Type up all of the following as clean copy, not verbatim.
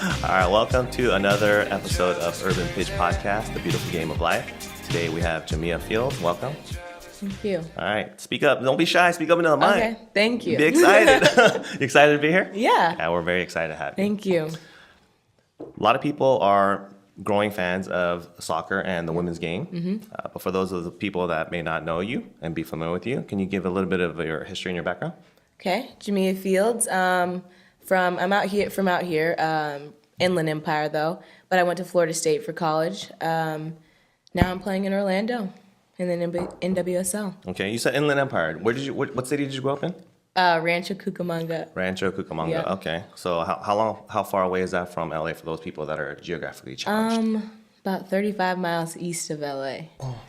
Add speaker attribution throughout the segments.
Speaker 1: All right, welcome to another episode of Urban Pitch Podcast, The Beautiful Game of Life. Today we have Jamia Fields. Welcome.
Speaker 2: Thank you.
Speaker 1: All right, speak up. Don't be shy. Speak up into the mic.
Speaker 2: Okay, thank you.
Speaker 1: Be excited. You excited to be here?
Speaker 2: Yeah.
Speaker 1: Yeah, we're very excited to have you.
Speaker 2: Thank you.
Speaker 1: A lot of people are growing fans of soccer and the women's game.
Speaker 2: Mm-hmm.
Speaker 1: But for those of the people that may not know you and be familiar with you, can you give a little bit of your history and your background?
Speaker 2: Okay, Jamia Fields. I'm out here, Inland Empire though, but I went to Florida State for college. Now I'm playing in Orlando in the NWSL.
Speaker 1: Okay, you said Inland Empire. What city did you grow up in?
Speaker 2: Rancho Cucamonga.
Speaker 1: Rancho Cucamonga.
Speaker 2: Yeah.
Speaker 1: Okay. So how far away is that from LA for those people that are geographically challenged?
Speaker 2: About 35 miles east of LA.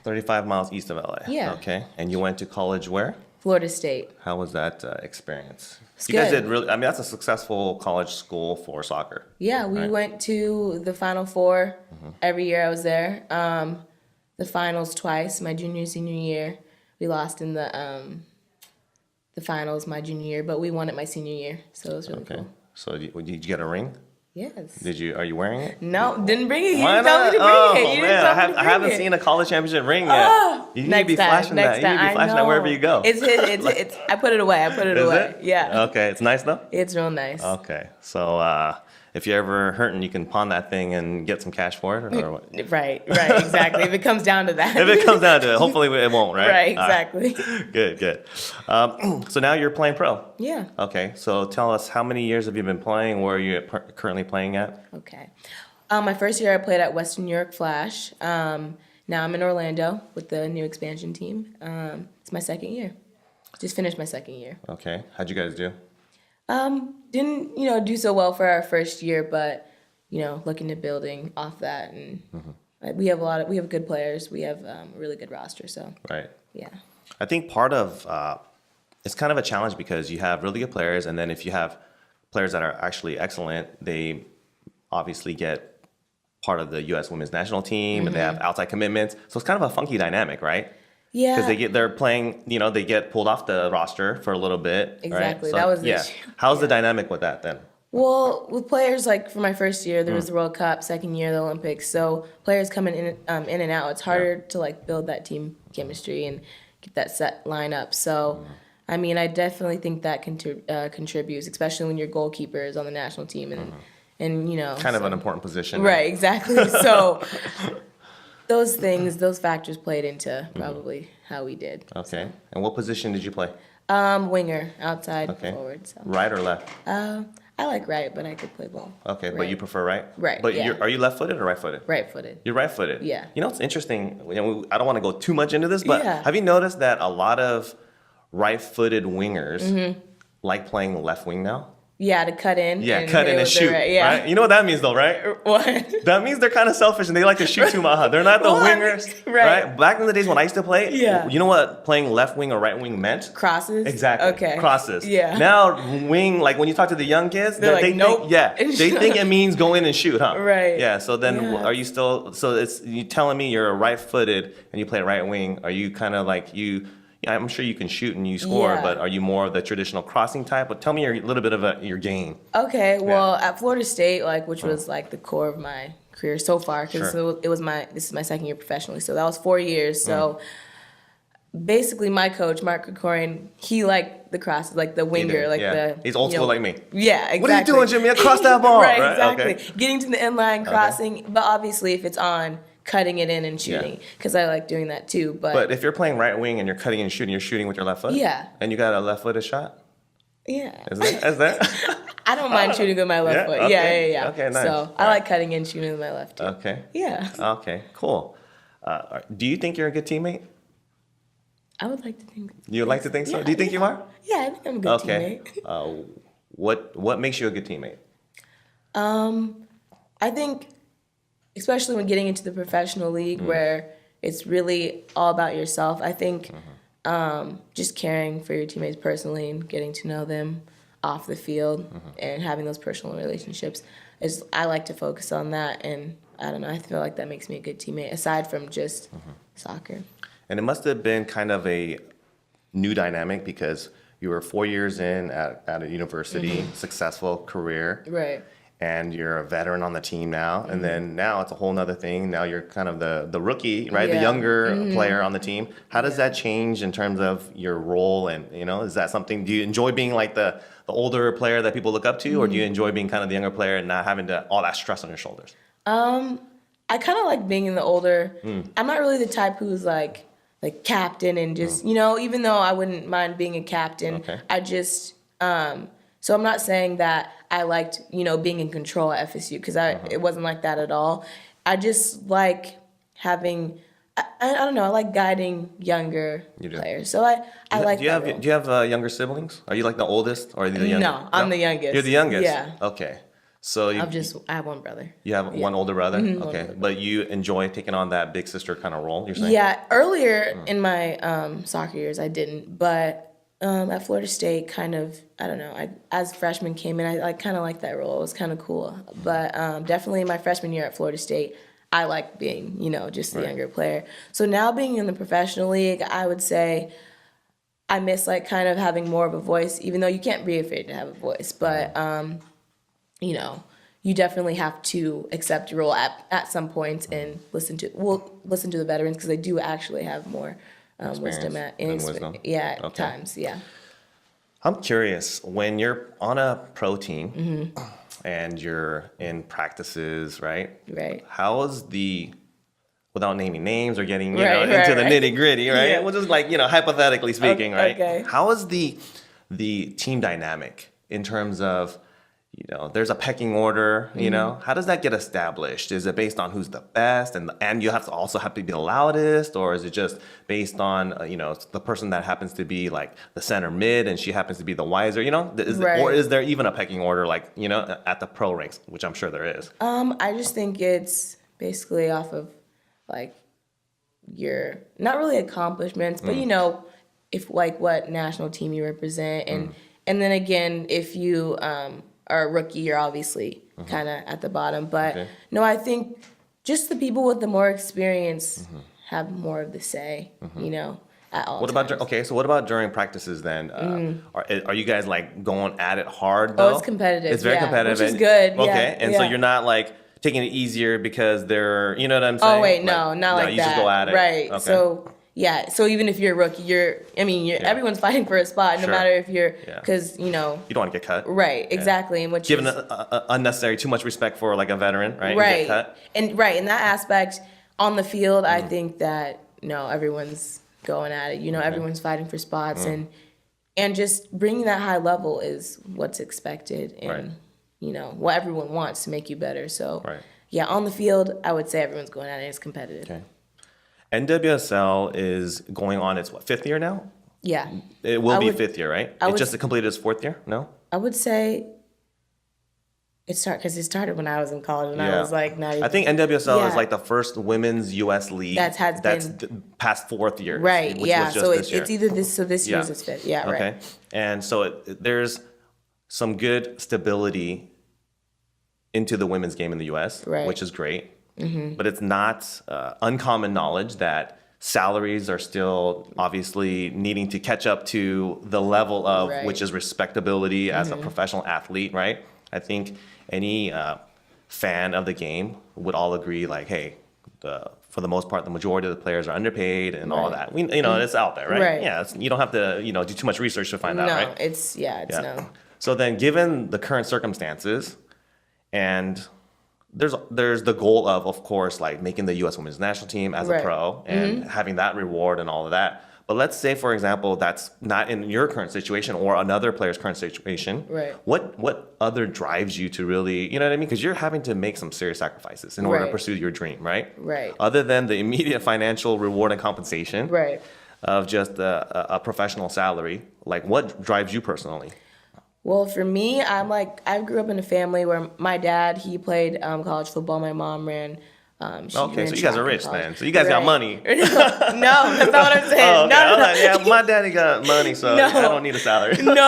Speaker 1: 35 miles east of LA.
Speaker 2: Yeah.
Speaker 1: Okay. And you went to college where?
Speaker 2: Florida State.
Speaker 1: How was that experience?
Speaker 2: It's
Speaker 1: you guys
Speaker 2: good.
Speaker 1: did really. I mean, that's a successful college school for soccer.
Speaker 2: Yeah, we
Speaker 1: right?
Speaker 2: went to the Final Four every year I was there. The finals twice, my junior, senior year. We lost in the finals my junior year, but we won it my senior year, so it was really cool.
Speaker 1: So did you get a ring?
Speaker 2: Yes.
Speaker 1: Are you wearing it?
Speaker 2: No, didn't bring it. You
Speaker 1: Why
Speaker 2: didn't tell me to bring it. You didn't tell me to bring
Speaker 1: I haven't
Speaker 2: it.
Speaker 1: seen a college championship ring yet. You need to be flashing that. You need to be flashing that wherever you go.
Speaker 2: It's I put it away.
Speaker 1: Is
Speaker 2: away.
Speaker 1: it?
Speaker 2: Yeah.
Speaker 1: Okay, it's nice though?
Speaker 2: It's real nice.
Speaker 1: Okay, so if you're ever hurting, you can pawn that thing and get some cash for it, or what?
Speaker 2: Right, exactly. If it comes down to that.
Speaker 1: If it comes down to it, hopefully it won't, right?
Speaker 2: Right, exactly.
Speaker 1: Good. So now you're playing pro.
Speaker 2: Yeah.
Speaker 1: Okay, so tell us, how many years have you been playing? Where are you currently playing at?
Speaker 2: Okay. My first year I played at Western New York Flash. Now I'm in Orlando with the new expansion team. It's my second year. Just finished my second year.
Speaker 1: Okay, how'd you guys do?
Speaker 2: Didn't do so well for our first year, but looking to building off that, and we have good players. We have a really good roster. So
Speaker 1: Right.
Speaker 2: yeah.
Speaker 1: I think part of it's kind of a challenge because you have really good players, and then if you have players that are actually excellent, they obviously get part of the U.S. Women's National Team, and they have outside commitments. So it's kind of a funky dynamic, right?
Speaker 2: Yeah.
Speaker 1: Because they're playing, they get pulled off the roster for a little bit.
Speaker 2: Exactly.
Speaker 1: Right?
Speaker 2: That was the issue.
Speaker 1: How's the dynamic with that then?
Speaker 2: Well, with players, like for my first year, there was the World Cup, second year, the Olympics. So players coming in and out. It's harder to build that team chemistry and get that set lineup. So, I mean, I definitely think that contributes, especially when your goalkeeper is on the national team and
Speaker 1: Kind of an important position.
Speaker 2: Right, exactly. So those factors played into probably how we did.
Speaker 1: Okay. And what position did you play?
Speaker 2: Winger, outside,
Speaker 1: Okay.
Speaker 2: forward. So.
Speaker 1: Right or left?
Speaker 2: I like right, but I could play both.
Speaker 1: Okay, but
Speaker 2: Right.
Speaker 1: you prefer right?
Speaker 2: Right,
Speaker 1: But
Speaker 2: yeah.
Speaker 1: are you left-footed or right-footed?
Speaker 2: Right-footed.
Speaker 1: You're right-footed.
Speaker 2: Yeah.
Speaker 1: You know, it's interesting. I don't want to go too much into this, but
Speaker 2: Yeah.
Speaker 1: have you noticed that a lot of right-footed wingers like playing left wing now?
Speaker 2: Yeah, to cut in.
Speaker 1: Yeah, cut in and shoot.
Speaker 2: Yeah.
Speaker 1: Right? You know what that means, though, right?
Speaker 2: What?
Speaker 1: That means they're kind of selfish and they like to shoot too much. They're not the
Speaker 2: Well, I mean,
Speaker 1: wingers,
Speaker 2: right.
Speaker 1: Back in the days when I used to play,
Speaker 2: Yeah.
Speaker 1: you know what playing left wing or right wing meant?
Speaker 2: Crosses?
Speaker 1: Exactly.
Speaker 2: Okay.
Speaker 1: Crosses.
Speaker 2: Yeah.
Speaker 1: Now wing, like when you talk to the young kids,
Speaker 2: They're like,
Speaker 1: they
Speaker 2: nope.
Speaker 1: think, they think it means go in and shoot, huh?
Speaker 2: Right.
Speaker 1: Yeah. So then,
Speaker 2: Yeah.
Speaker 1: are you still? So it's you telling me you're a right-footed and you play right wing? Are you kind of like you? Yeah, I'm sure you can shoot and you score,
Speaker 2: Yeah.
Speaker 1: but are you more of the traditional crossing type? But tell me a little bit of your game.
Speaker 2: Okay, well, at Florida State, which was the core of my career so far, because
Speaker 1: Sure.
Speaker 2: this is my second year professionally, so that was 4 years. So basically, my coach, Mark Krikorian, he liked the crosses, like the winger,
Speaker 1: He's old school like me.
Speaker 2: Yeah, exactly.
Speaker 1: What are you doing, Jimmy? Cross that ball.
Speaker 2: Right,
Speaker 1: Right,
Speaker 2: exactly.
Speaker 1: okay.
Speaker 2: Getting to the end line, crossing, but obviously if it's on, cutting it in and shooting, because I like doing that too.
Speaker 1: But if you're playing right wing and you're cutting and shooting, you're shooting with your left foot?
Speaker 2: Yeah.
Speaker 1: And you got a left-footed shot?
Speaker 2: Yeah.
Speaker 1: Is that?
Speaker 2: I don't mind shooting with my left
Speaker 1: Yeah?
Speaker 2: foot.
Speaker 1: Okay.
Speaker 2: Yeah.
Speaker 1: Okay, nice.
Speaker 2: So I like cutting and shooting with my left too.
Speaker 1: Okay.
Speaker 2: Yeah.
Speaker 1: Okay, cool. Do you think you're a good teammate?
Speaker 2: I would like to think.
Speaker 1: You would like to think so?
Speaker 2: Yeah,
Speaker 1: Do you think you are?
Speaker 2: Yeah, I think I'm a good
Speaker 1: Okay.
Speaker 2: teammate.
Speaker 1: What makes you a good teammate?
Speaker 2: I think, especially when getting into the professional league where it's really all about yourself, I think just caring for your teammates personally and getting to know them off the field and having those personal relationships I like to focus on that, and I don't know, I feel like that makes me a good teammate aside from just soccer.
Speaker 1: And it must have been kind of a new dynamic because you were 4 years in at a university, successful career.
Speaker 2: Right.
Speaker 1: and you're a veteran on the team now, and then now it's a whole nother thing. Now you're kind of the rookie, right? The younger player on the team. How does that change in terms of your role? And, is that something, do you enjoy being like the older player that people look up to, or do you enjoy being kind of the younger player and not having all that stress on your shoulders?
Speaker 2: I kind of like being in the older. I'm not really the type who's like captain and just, even though I wouldn't mind being a captain, I just, so I'm not saying that I liked, being in control at FSU, because it wasn't like that at all. I just like having, I don't know, I like guiding younger players. So I like that role.
Speaker 1: Do you have younger siblings? Are you like the oldest, or are you the youngest?
Speaker 2: No, I'm the youngest.
Speaker 1: You're the youngest?
Speaker 2: Yeah.
Speaker 1: Okay. So
Speaker 2: I have one brother.
Speaker 1: You have one older brother? Okay. But you enjoy taking on that big sister kind of role, you're saying?
Speaker 2: Yeah. Earlier in my soccer years, I didn't. But at Florida State, kind of, I don't know, as freshmen came in, I kind of liked that role. It was kind of cool. But definitely my freshman year at Florida State, I liked being, just the younger player. So now being in the professional league, I would say I miss like kind of having more of a voice, even though you can't be afraid to have a voice. But you definitely have to accept your role at some point and listen to the veterans, because they do actually have more wisdom at times. Yeah.
Speaker 1: I'm curious, when you're on a pro team and you're in practices, right?
Speaker 2: Right.
Speaker 1: How is without naming names or getting into the nitty gritty, right?
Speaker 2: Yeah.
Speaker 1: Well, just like hypothetically speaking, right?
Speaker 2: Okay.
Speaker 1: How is the team dynamic in terms of there's a pecking order, how does that get established? Is it based on who's the best and you also have to be the loudest, or is it just based on, the person that happens to be like the center mid and she happens to be the wiser, or is there even a pecking order at the pro ranks, which I'm sure there is?
Speaker 2: I just think it's basically off of like your, not really accomplishments, but if like what national team you represent, and then again, if you, are a rookie, you're obviously kind of at the bottom. But no, I think just the people with the more experience have more of the say, at all times.
Speaker 1: So what about during practices then? Are you guys like going at it hard though?
Speaker 2: Oh, it's competitive.
Speaker 1: It's very competitive.
Speaker 2: Which is good.
Speaker 1: Okay, and so you're not like taking it easier because they're, you know what I'm saying?
Speaker 2: Oh, wait, no, not like that.
Speaker 1: You just go at it.
Speaker 2: Right.
Speaker 1: Okay.
Speaker 2: So even if you're a rookie, everyone's fighting for a spot, no matter if you're, because,
Speaker 1: you don't want to get cut.
Speaker 2: Right, exactly. And which
Speaker 1: given unnecessary, too much respect for like a veteran, right?
Speaker 2: Right.
Speaker 1: You get cut.
Speaker 2: And in that aspect, on the field, I think that, everyone's going at it. Everyone's fighting for spots, and just bringing that high level is what's expected, and, what everyone wants to make you better. So, on the field, I would say everyone's going at it. It's competitive.
Speaker 1: Okay. NWSL is going on its, fifth year now?
Speaker 2: Yeah.
Speaker 1: It will be fifth year, right? It just completed its fourth year? No?
Speaker 2: I would say it started when I was in college, and I was like, not even.
Speaker 1: I think NWSL is like the first women's U.S. league that's past fourth year.
Speaker 2: Right,
Speaker 1: which was just
Speaker 2: it's either this, so this year's is fifth. Yeah, right.
Speaker 1: Okay. And so there's some good stability into the women's game in the U.S., which is great. But it's not uncommon knowledge that salaries are still obviously needing to catch up to the level of which is respectability as a professional athlete, right? I think any fan of the game would all agree, like, hey, for the most part, the majority of the players are underpaid and all that. It's out there, right? Yeah, you don't have to do too much research to find out, right?
Speaker 2: No, it's no.
Speaker 1: So then, given the current circumstances, and there's the goal of course, like making the U.S. women's national team as a pro and having that reward and all of that. But let's say, for example, that's not in your current situation or another player's current situation.
Speaker 2: Right.
Speaker 1: What other drives you to really, you know what I mean? Because you're having to make some serious sacrifices in order to pursue your dream, right?
Speaker 2: Right.
Speaker 1: Other than the immediate financial reward and compensation of just a professional salary, like what drives you personally?
Speaker 2: Well, for me, I grew up in a family where my dad, he played college football. My mom ran.
Speaker 1: So you guys are rich then. So you guys got money.
Speaker 2: No, that's not what I'm saying. No.
Speaker 1: My daddy got money, so I don't need a salary.
Speaker 2: No,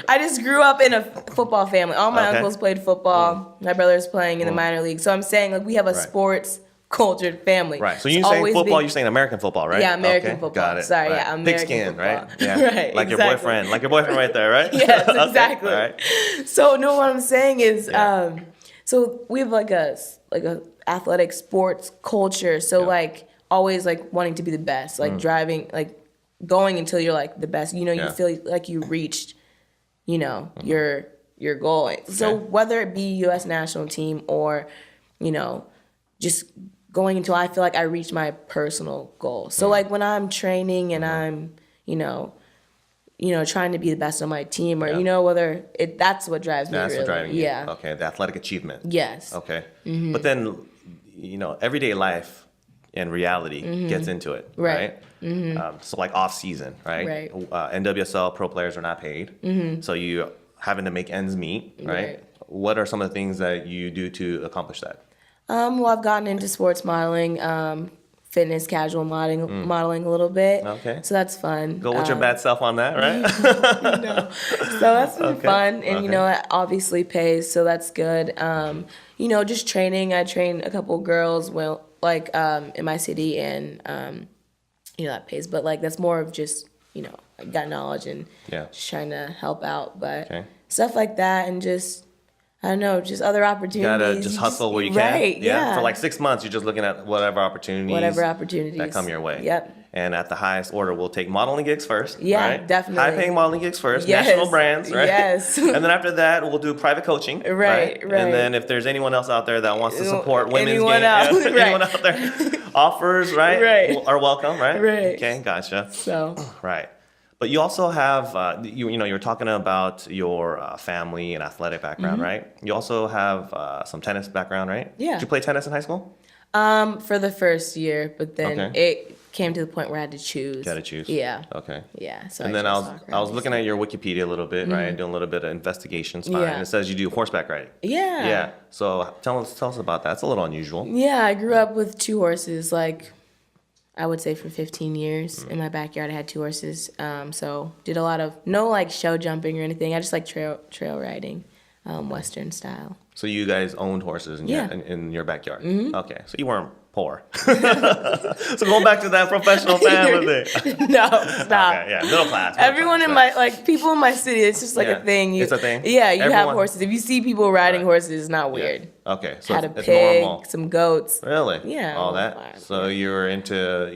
Speaker 2: I just grew up in a football family. All my uncles played football. My brother's playing in the minor league. So I'm saying, like, we have a sports cultured family.
Speaker 1: Right. So
Speaker 2: It's
Speaker 1: you're saying
Speaker 2: always
Speaker 1: football,
Speaker 2: been-
Speaker 1: you're saying American football, right?
Speaker 2: Yeah, American
Speaker 1: Okay,
Speaker 2: football.
Speaker 1: got it.
Speaker 2: Sorry,
Speaker 1: right.
Speaker 2: yeah, American
Speaker 1: Pigskin,
Speaker 2: football.
Speaker 1: right? Yeah.
Speaker 2: Right,
Speaker 1: Like
Speaker 2: exactly.
Speaker 1: your boyfriend right there, right?
Speaker 2: Yes,
Speaker 1: Okay,
Speaker 2: exactly.
Speaker 1: all right.
Speaker 2: So no, what I'm saying is,
Speaker 1: Yeah.
Speaker 2: so we have like a athletic sports culture. So
Speaker 1: Yeah.
Speaker 2: like always like wanting to be the best, like driving, like going until you're like the best. You know,
Speaker 1: Yeah.
Speaker 2: you feel like you reached, you know, your goal. So
Speaker 1: Okay.
Speaker 2: whether it be U.S. national team or, you know, just going until I feel like I reached my personal goal. So like when I'm training and I'm, you know, trying to be the best on my team, or
Speaker 1: Yeah.
Speaker 2: you know, whether that's what drives me.
Speaker 1: That's
Speaker 2: Really.
Speaker 1: what driving you.
Speaker 2: Yeah.
Speaker 1: Okay, the athletic achievement.
Speaker 2: Yes.
Speaker 1: Okay. But then, everyday life and reality gets into it,
Speaker 2: Right.
Speaker 1: right? So like off season, right?
Speaker 2: Right.
Speaker 1: NWSL pro players are not paid, so you having to make ends meet, right?
Speaker 2: Right.
Speaker 1: What are some of the things that you do to accomplish that?
Speaker 2: Well, I've gotten into sports modeling, fitness, casual modeling a little bit.
Speaker 1: Okay.
Speaker 2: So that's fun.
Speaker 1: Go with your bad self on that, right?
Speaker 2: So that's been
Speaker 1: Okay.
Speaker 2: fun, and
Speaker 1: Okay.
Speaker 2: you know, it obviously pays, so that's good. You know, just training. I train a couple girls, well, like in my city, and you know, that pays. But like that's more of just, you know, I got knowledge and
Speaker 1: Yeah.
Speaker 2: just trying to help out. But
Speaker 1: Okay.
Speaker 2: stuff like that, and just I don't know, just other opportunities.
Speaker 1: You gotta just hustle where you can.
Speaker 2: Right, yeah.
Speaker 1: For like 6 months, you're just looking at whatever opportunities that come your way.
Speaker 2: Yep.
Speaker 1: And at the highest order, we'll take modeling gigs first.
Speaker 2: Yeah,
Speaker 1: right?
Speaker 2: definitely.
Speaker 1: High-paying modeling gigs first.
Speaker 2: Yes.
Speaker 1: National brands, right?
Speaker 2: Yes.
Speaker 1: And then after that, we'll do private coaching.
Speaker 2: Right.
Speaker 1: And then if there's anyone else out there that wants to support women's
Speaker 2: Anyone
Speaker 1: game,
Speaker 2: else, right.
Speaker 1: anyone out there, offers, right?
Speaker 2: Right.
Speaker 1: Are welcome, right?
Speaker 2: Right.
Speaker 1: Okay, gotcha.
Speaker 2: So
Speaker 1: Right. But you also have, you know, you're talking about your family and athletic background, right? You also have some tennis background, right?
Speaker 2: Yeah.
Speaker 1: Did you play tennis in high school?
Speaker 2: for the first year, but then
Speaker 1: Okay.
Speaker 2: it came to the point where I had to choose.
Speaker 1: You got to choose.
Speaker 2: Yeah.
Speaker 1: Okay.
Speaker 2: Yeah. So
Speaker 1: And then I was looking at your Wikipedia a little bit, right? Doing a little bit of investigations, fine.
Speaker 2: Yeah.
Speaker 1: And it says you do horseback riding.
Speaker 2: Yeah.
Speaker 1: Yeah. So tell us about that. It's a little unusual.
Speaker 2: Yeah, I grew up with 2 horses, like I would say for 15 years. In my backyard, I had 2 horses. So did a lot of no like show jumping or anything. I just like trail riding, Western style.
Speaker 1: So you guys owned horses in
Speaker 2: Yeah.
Speaker 1: in your backyard. Okay. So you weren't poor. So going back to that professional family thing.
Speaker 2: No, stop.
Speaker 1: Okay, yeah, middle class.
Speaker 2: Everyone in my people in my city, it's just like
Speaker 1: Yeah.
Speaker 2: a thing.
Speaker 1: It's a thing?
Speaker 2: Yeah, you have
Speaker 1: Everyone-
Speaker 2: horses. If you see people riding
Speaker 1: Right.
Speaker 2: horses, it's not weird.
Speaker 1: Okay. So
Speaker 2: Had a
Speaker 1: it's
Speaker 2: pig,
Speaker 1: normal.
Speaker 2: some goats.
Speaker 1: Really?
Speaker 2: Yeah,
Speaker 1: All
Speaker 2: all
Speaker 1: that.
Speaker 2: that,
Speaker 1: So you were into,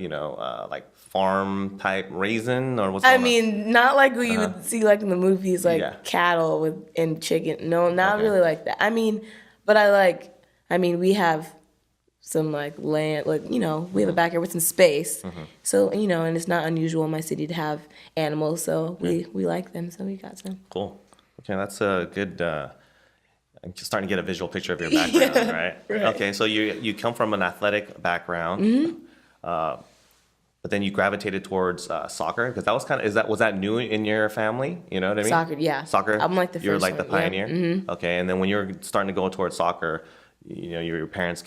Speaker 1: like farm type raising or what's
Speaker 2: I
Speaker 1: going on?
Speaker 2: mean, not like what you would see like in the movies, like
Speaker 1: Yeah.
Speaker 2: cattle and chicken. No, not
Speaker 1: Okay.
Speaker 2: really like that. I mean, but we have some like land, like, you know, we have a backyard with some space. So, you know, and it's not unusual in my city to have animals. So we like them. So we got some.
Speaker 1: Cool. Okay, that's a good. I'm just starting to get a visual picture of your background, right?
Speaker 2: right.
Speaker 1: Okay, so you come from an athletic background, but then you gravitated towards soccer because that was was that new in your family? You know what I mean?
Speaker 2: Soccer, yeah.
Speaker 1: Soccer.
Speaker 2: I'm like the
Speaker 1: You're
Speaker 2: first
Speaker 1: like the
Speaker 2: one, yeah.
Speaker 1: pioneer. Okay, and then when you're starting to go towards soccer, you know your parents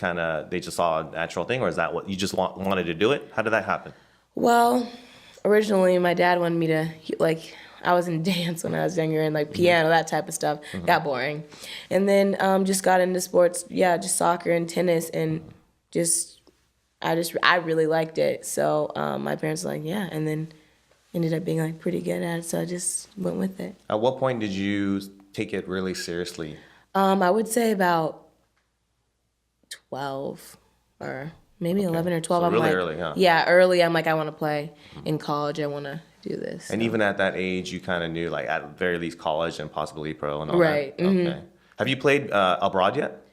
Speaker 1: they just saw a natural thing, or is that what you just wanted to do it? How did that happen?
Speaker 2: Well, originally my dad wanted me to, I was in dance when I was younger and like piano, that type of stuff. Got boring. And then just got into sports, just soccer and tennis, and I really liked it. So my parents were like, yeah, and then ended up being like pretty good at it, so I just went with it.
Speaker 1: At what point did you take it really seriously?
Speaker 2: I would say about 12 or maybe 11 or 12.
Speaker 1: So
Speaker 2: I'm
Speaker 1: really
Speaker 2: like,
Speaker 1: early, huh?
Speaker 2: Yeah, early. I'm like, I want to play. In college, I want to do this.
Speaker 1: And even at that age, you kind of knew, like, at the very least, college and possibly pro and all
Speaker 2: Right,
Speaker 1: that. Okay. Have you played abroad yet?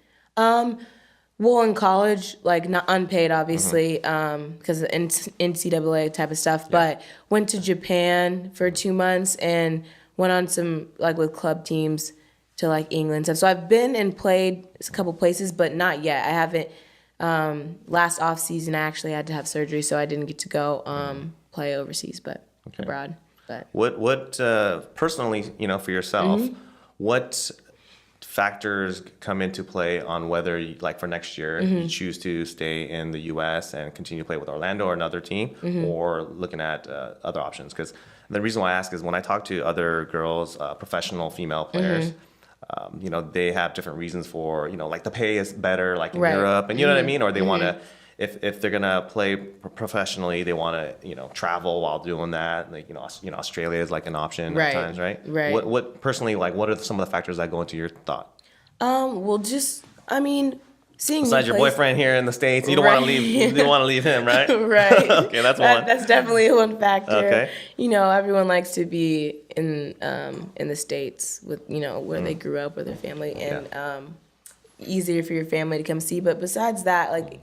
Speaker 2: Well, in college, like not unpaid, obviously, because of NCAA type of stuff. But went to Japan for 2 months and went on some like with club teams to like England stuff. So I've been and played a couple places, but not yet. I haven't. Last off season, I actually had to have surgery, so I didn't get to go play overseas, but abroad. But
Speaker 1: What personally, you know, for yourself, what factors come into play on whether, like for next year, you choose to stay in the U.S. and continue to play with Orlando or another team, or looking at other options? Because the reason why I ask is when I talk to other girls, professional female players, you know, they have different reasons for, you know, like the pay is better, like in
Speaker 2: Right.
Speaker 1: Europe, and you know what I mean, or they want to if they're gonna play professionally, they want to travel while doing that. Like Australia is like an option at times, right?
Speaker 2: Right.
Speaker 1: What personally, like, what are some of the factors that go into your thought?
Speaker 2: Well, just I mean, seeing
Speaker 1: Besides your boyfriend here in the States, you don't want to leave. You don't want to leave him, right?
Speaker 2: Right.
Speaker 1: Okay, that's one.
Speaker 2: That's definitely one factor.
Speaker 1: Okay.
Speaker 2: Everyone likes to be in the States with where they grew up with their family, and easier for your family to come see. But besides that, like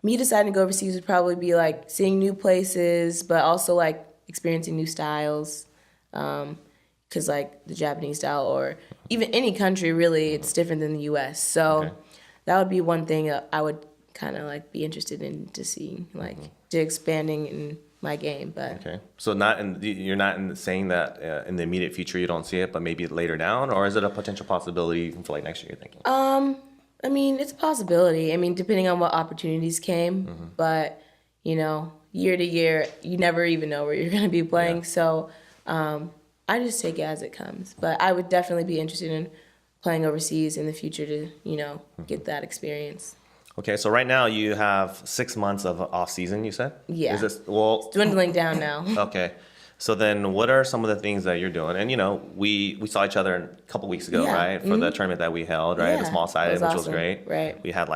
Speaker 2: me deciding to go overseas would probably be like seeing new places, but also like experiencing new styles. Because like the Japanese style, or even any country really, it's different than the U.S. So that would be one thing I would kind of like be interested in to see, like to expanding in my game. But
Speaker 1: so you're not saying that in the immediate future you don't see it, but maybe later down, or is it a potential possibility even for like next year? You're thinking?
Speaker 2: I mean, it's a possibility. I mean, depending on what opportunities came, but year to year, you never even know where you're going to be playing. Yeah. So I just take it as it comes. But I would definitely be interested in playing overseas in the future to, get that experience.
Speaker 1: Okay, so right now you have 6 months of off season, you said?
Speaker 2: Yeah.
Speaker 1: Is this,
Speaker 2: it's dwindling down now.
Speaker 1: Okay. So then what are some of the things that you're doing? And, we saw each other a couple weeks ago, right? For the tournament that we held, right? The small sided, which was great.
Speaker 2: Right.
Speaker 1: We had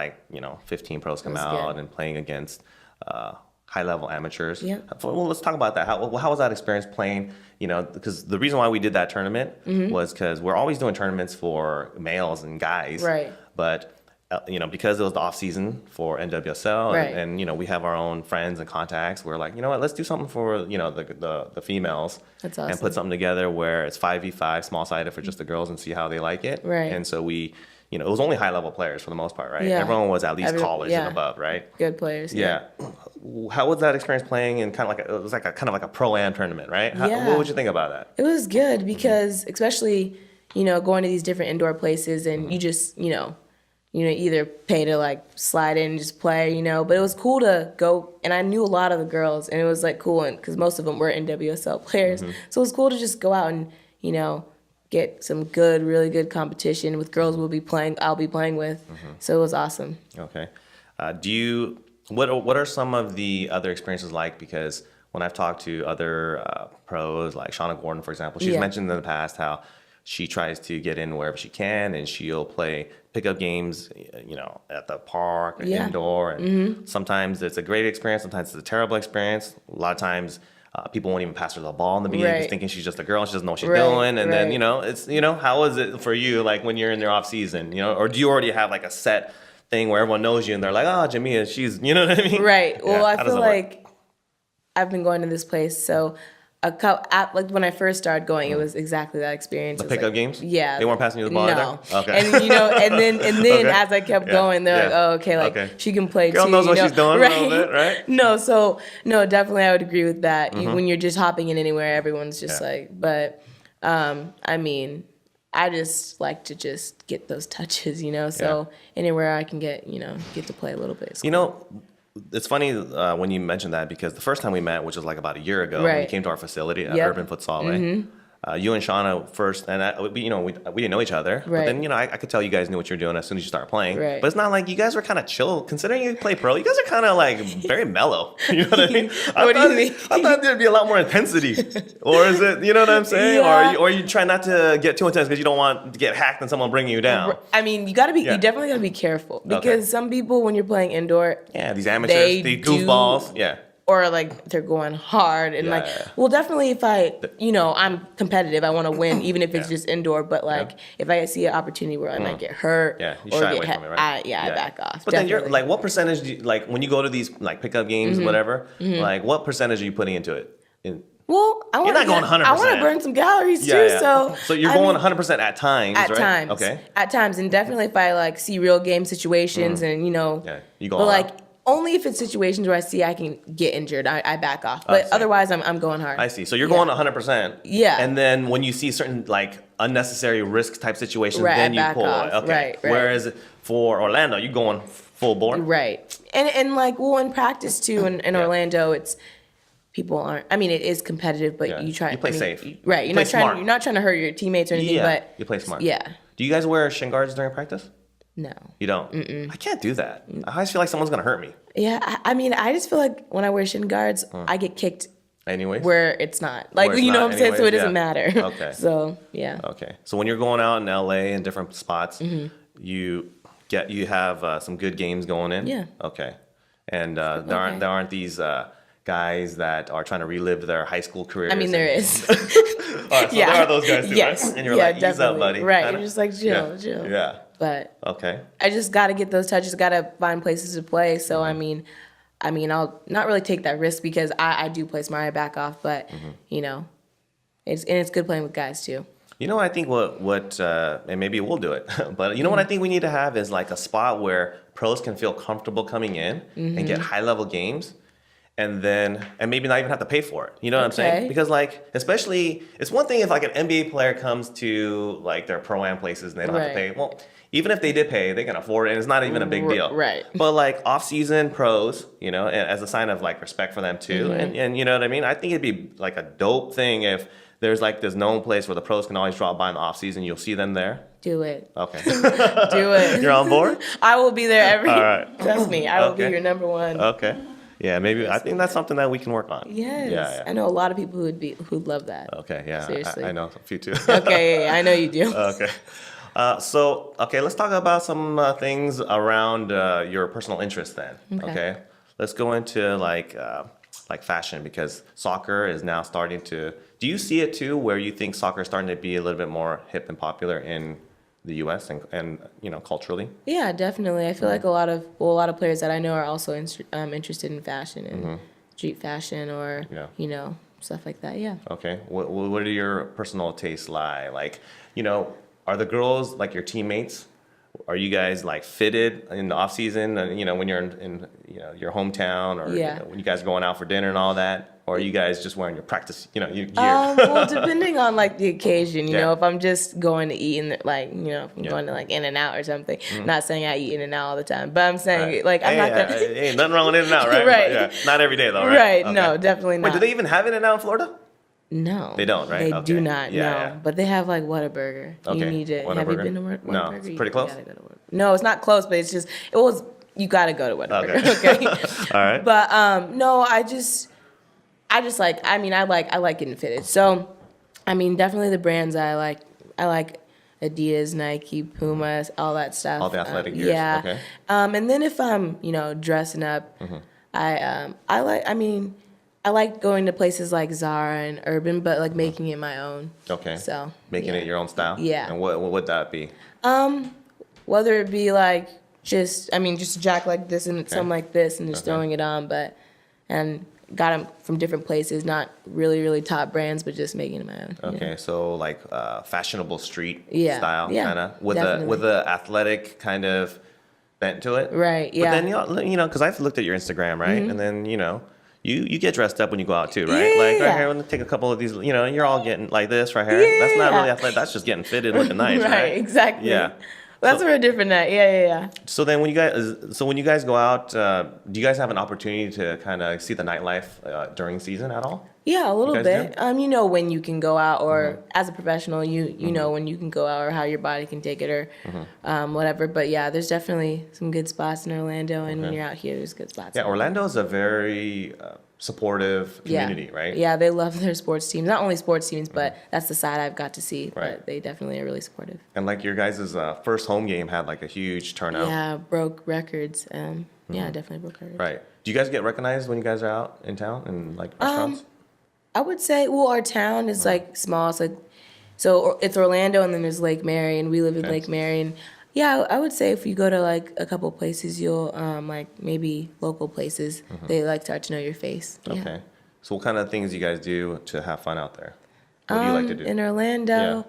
Speaker 1: 15 pros come out and playing against high level amateurs. Yeah. Well, let's talk about that. How was that experience playing? Because the reason why we did that tournament was because we're always doing tournaments for males and guys. Right. But because it was the off season for NWSL, and we have our own friends and contacts, we're like, let's do something for the females. That's awesome. And put something together where it's 5v5 small sided for just the girls and see how they like it. Right. And so we, it was only high level players for the most part, right? Yeah. Everyone was at least college and above, right?
Speaker 2: Good players.
Speaker 1: Yeah. How was that experience playing in it was like a pro-am tournament, right? What would you think about that?
Speaker 2: It was good because especially, going to these different indoor places and you just, either pay to like slide in and just play, but it was cool to go. And I knew a lot of the girls, and it was like cool, and because most of them were NWSL players, so it was cool to just go out and get some really good competition with girls I'll be playing with. So it was awesome.
Speaker 1: Okay, what are some of the other experiences like? Because when I've talked to other pros, like Shauna Gordon, for example, she's mentioned in the past how she tries to get in wherever she can, and she'll play pickup games, at the park or indoor. And sometimes it's a great experience. Sometimes it's a terrible experience. A lot of times people won't even pass her the ball in the beginning because thinking she's just a girl and she doesn't know what she's doing. And then, it's, how is it for you, like when you're in their off season, or do you already have like a set thing where everyone knows you and they're like, oh, Jamia, she's, you know what I mean?
Speaker 2: Right. Well, I feel like I've been going to this place. So like when I first started going, it was exactly that experience.
Speaker 1: The pickup games?
Speaker 2: Yeah.
Speaker 1: They weren't passing you the ball
Speaker 2: either?
Speaker 1: Okay.
Speaker 2: And and then as I kept going, they're like, oh, okay, she can play
Speaker 1: Girl
Speaker 2: too.
Speaker 1: Girl knows what she's doing a little bit, right?
Speaker 2: No, definitely I would agree with that. When you're just hopping in anywhere, everyone's just but I mean, I just like to just get those touches, so anywhere I can get to play a little bit.
Speaker 1: It's funny when you mentioned that, because the first time we met, which was like about a year ago, when you came to our facility at Urban Futsal, you and Shauna first, and we didn't know each other, but then I could tell you guys knew what you were doing as soon as you started playing. But it's not like you guys were kind of chill, considering you play pro. You guys are kind of like very mellow. You know what I mean?
Speaker 2: What do you mean?
Speaker 1: I thought there'd be a lot more intensity, or is it? You know what I'm saying?
Speaker 2: Yeah.
Speaker 1: Or you try not to get too intense because you don't want to get hacked and someone bringing you down.
Speaker 2: I mean, you definitely gotta be careful, because some people, when you're playing indoor,
Speaker 1: these amateurs, these goofballs,
Speaker 2: or like they're going hard and well, definitely if I'm competitive, I want to win, even if it's just indoor. But like if I see an opportunity where I might get hurt,
Speaker 1: you shy away from it, right?
Speaker 2: I back off.
Speaker 1: But then you're like, what percentage do you, like when you go to these like pickup games, whatever, like what percentage are you putting into it?
Speaker 2: Well, you're not going 100%. I want to burn some calories too.
Speaker 1: So you're going 100% at times, right?
Speaker 2: At times.
Speaker 1: Okay.
Speaker 2: At times, and definitely if I like see real game situations and
Speaker 1: you go.
Speaker 2: But like only if it's situations where I see I can get injured, I back off. But otherwise, I'm going hard.
Speaker 1: I see. So you're going 100%.
Speaker 2: Yeah.
Speaker 1: And then when you see certain like unnecessary risk type situations, then you pull it. Okay.
Speaker 2: Right.
Speaker 1: Whereas for Orlando, you're going full bore.
Speaker 2: Right. And like in practice too, in Orlando, it's people aren't. I mean, it is competitive, but you try.
Speaker 1: You play safe.
Speaker 2: Right. You're not trying to hurt your teammates or anything. But
Speaker 1: you play smart.
Speaker 2: Yeah.
Speaker 1: Do you guys wear shin guards during practice?
Speaker 2: No.
Speaker 1: You don't? Mm-mm. I can't do that. I always feel like someone's going to hurt me.
Speaker 2: Yeah, I mean, I just feel like when I wear shin guards, I get kicked
Speaker 1: Anyways?
Speaker 2: where it's not. Like,
Speaker 1: Where it's
Speaker 2: you know
Speaker 1: not
Speaker 2: what I'm saying? So it
Speaker 1: anyways,
Speaker 2: doesn't matter.
Speaker 1: Okay.
Speaker 2: So, yeah.
Speaker 1: Okay. So when you're going out in LA in different spots, you have some good games going in?
Speaker 2: Yeah.
Speaker 1: Okay. And there aren't these guys that are trying to relive their high school careers.
Speaker 2: I mean, there is.
Speaker 1: All right, so there are those guys too,
Speaker 2: Yes.
Speaker 1: right? And you're
Speaker 2: yeah,
Speaker 1: like, ease
Speaker 2: definitely.
Speaker 1: up, buddy.
Speaker 2: Right.
Speaker 1: Kinda?
Speaker 2: You're just like, chill.
Speaker 1: Yeah.
Speaker 2: But
Speaker 1: Okay.
Speaker 2: I just got to get those touches, got to find places to play. So, I mean, I'll not really take that risk because I do play smart, I back off. But, you know, it's good playing with guys too.
Speaker 1: You know, I think what and maybe we'll do it, but you know what I think we need to have is like a spot where pros can feel comfortable coming in and get high level games, and maybe not even have to pay for it. You know what I'm saying? Because like, especially, it's one thing if like an NBA player comes to like their pro-am places and they don't have to pay. Well, even if they did pay, they can afford it, and it's not even a big deal.
Speaker 2: Right.
Speaker 1: But like off-season pros, you know, as a sign of like respect for them too, and you know what I mean? I think it'd be like a dope thing if there's like this known place where the pros can always drop by in the off-season. You'll see them there.
Speaker 2: Do it.
Speaker 1: Okay.
Speaker 2: Do it.
Speaker 1: You're on board?
Speaker 2: I will be there
Speaker 1: All right.
Speaker 2: Trust me, I will be your number one.
Speaker 1: Okay. Yeah, maybe I think that's something that we can work on.
Speaker 2: Yes.
Speaker 1: Yeah.
Speaker 2: I know a lot of people who'd love that.
Speaker 1: Okay, yeah.
Speaker 2: Seriously.
Speaker 1: I know a few too.
Speaker 2: Okay, yeah, I know you do.
Speaker 1: Okay. Let's talk about some things around your personal interests then. Okay. Let's go into like fashion, because soccer is now starting to. Do you see it too, where you think soccer is starting to be a little bit more hip and popular in the U.S. and you know, culturally?
Speaker 2: Yeah, definitely. I feel like a lot of players that I know are also interested in fashion and street fashion or you know, stuff like that. Yeah.
Speaker 1: Okay. What do your personal tastes lie? Like, you know, are the girls like your teammates? Are you guys like fitted in the off season? You know, when you're in you know, your hometown, or you know, when you guys are going out for dinner and all that? Or are you guys just wearing your practice, you know, your gear?
Speaker 2: Well, depending on like the occasion, you know, if I'm just going to eat in like, you know, if I'm going to like In-N-Out or something. Not saying I eat In-N-Out all the time, but I'm saying like I'm not gonna.
Speaker 1: Ain't nothing wrong with In-N-Out, right?
Speaker 2: Right.
Speaker 1: Yeah. Not every day though, right?
Speaker 2: Right.
Speaker 1: Okay.
Speaker 2: No, definitely not.
Speaker 1: Wait, do they even have In-N-Out in Florida?
Speaker 2: No.
Speaker 1: They don't, right?
Speaker 2: They do not, no.
Speaker 1: Yeah.
Speaker 2: But they have like Whataburger.
Speaker 1: Okay.
Speaker 2: You need to, have you been to Whataburger?
Speaker 1: No, it's pretty close?
Speaker 2: You gotta go to Whataburger. No, it's not close, but you gotta go to Whataburger, okay?
Speaker 1: All right.
Speaker 2: But no, I like getting fitted. So, I mean, definitely the brands I like Adidas, Nike, Puma, all that stuff.
Speaker 1: All the athletic gears.
Speaker 2: Yeah.
Speaker 1: Okay.
Speaker 2: And then if I'm, you know, dressing up, I like going to places like Zara and Urban, but like making it my own.
Speaker 1: Okay.
Speaker 2: So
Speaker 1: making it your own style.
Speaker 2: Yeah.
Speaker 1: And what would that be?
Speaker 2: Whether it be like just a jacket like this and something like this and just throwing it on, and got them from different places, not really, really top brands, but just making it my own.
Speaker 1: Okay,
Speaker 2: Yeah.
Speaker 1: so like fashionable street
Speaker 2: Yeah,
Speaker 1: style, kind of with a athletic kind of bent to it.
Speaker 2: Right. Yeah.
Speaker 1: But then you know, because I've looked at your Instagram, right, and then you know. You get dressed up when you go out too, right?
Speaker 2: Yeah.
Speaker 1: Like right here, I'm gonna take a couple of these. You know, you're all getting like this right here.
Speaker 2: Yeah.
Speaker 1: That's not really athletic. That's just getting fitted, looking nice, right?
Speaker 2: Right. Exactly.
Speaker 1: Yeah.
Speaker 2: That's for a different night. Yeah.
Speaker 1: So then, when you guys go out, do you guys have an opportunity to kind of see the nightlife during season at all?
Speaker 2: Yeah, a little
Speaker 1: guys
Speaker 2: bit.
Speaker 1: do?
Speaker 2: You know when you can go out, or as a professional, you know when you can go out, or how your body can take it, or whatever. But yeah, there's definitely some good spots in Orlando, and when you're out here, there's good spots.
Speaker 1: Yeah, Orlando is a very supportive community, right?
Speaker 2: Yeah, they love their sports teams. Not only sports teams, but that's the side I've got to see.
Speaker 1: Right.
Speaker 2: But they definitely are really supportive.
Speaker 1: And like your guys' first home game had like a huge turnout.
Speaker 2: Yeah, broke records. Yeah, definitely broke records.
Speaker 1: Right. Do you guys get recognized when you guys are out in town and like restaurants?
Speaker 2: I would say, well, our town is like small. It's like, so it's Orlando, and then there's Lake Mary, and we live in Lake Mary. And yeah, I would say if you go to like a couple places, you'll like maybe local places, they like start to know your face. Yeah.
Speaker 1: Okay. So what kind of things do you guys do to have fun out there? What do you like to do?
Speaker 2: In Orlando.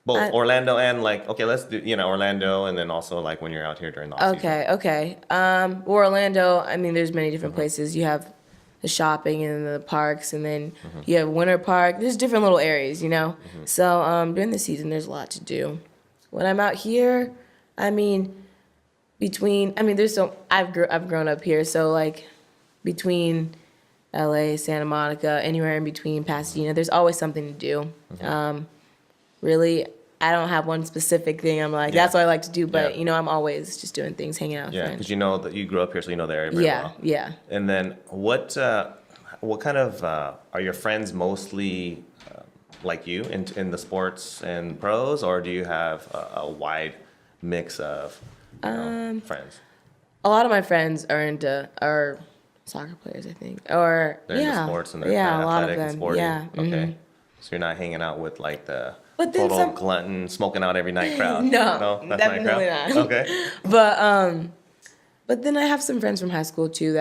Speaker 1: Both Orlando and like, okay, let's do, you know, Orlando, and then also like when you're out here during the off season.
Speaker 2: Okay. Well, Orlando, I mean, there's many different places. You have the shopping and the parks, and then you have Winter Park. There's different little areas, you know. So during the season, there's a lot to do. When I'm out here, I've grown up here, so like between LA, Santa Monica, anywhere in between, Pasadena, there's always something to do. Really, I don't have one specific thing. I'm like, that's what I like to do. But, I'm always just doing things, hanging out with friends.
Speaker 1: Because you know that you grew up here, so you know the area very well.
Speaker 2: Yeah.
Speaker 1: And then what kind of, are your friends mostly like you in the sports and pros, or do you have a wide mix of friends?
Speaker 2: A lot of my friends are soccer players, I think. Or,
Speaker 1: They're into sports and they're kind of
Speaker 2: a lot
Speaker 1: athletic
Speaker 2: of
Speaker 1: and
Speaker 2: them.
Speaker 1: sporty.
Speaker 2: Yeah.
Speaker 1: Okay. So you're not hanging out with like the
Speaker 2: But then
Speaker 1: total glutton, smoking out every night crowd?
Speaker 2: No,
Speaker 1: that's
Speaker 2: definitely
Speaker 1: not.
Speaker 2: not.
Speaker 1: Okay.
Speaker 2: But then I have some friends from high school too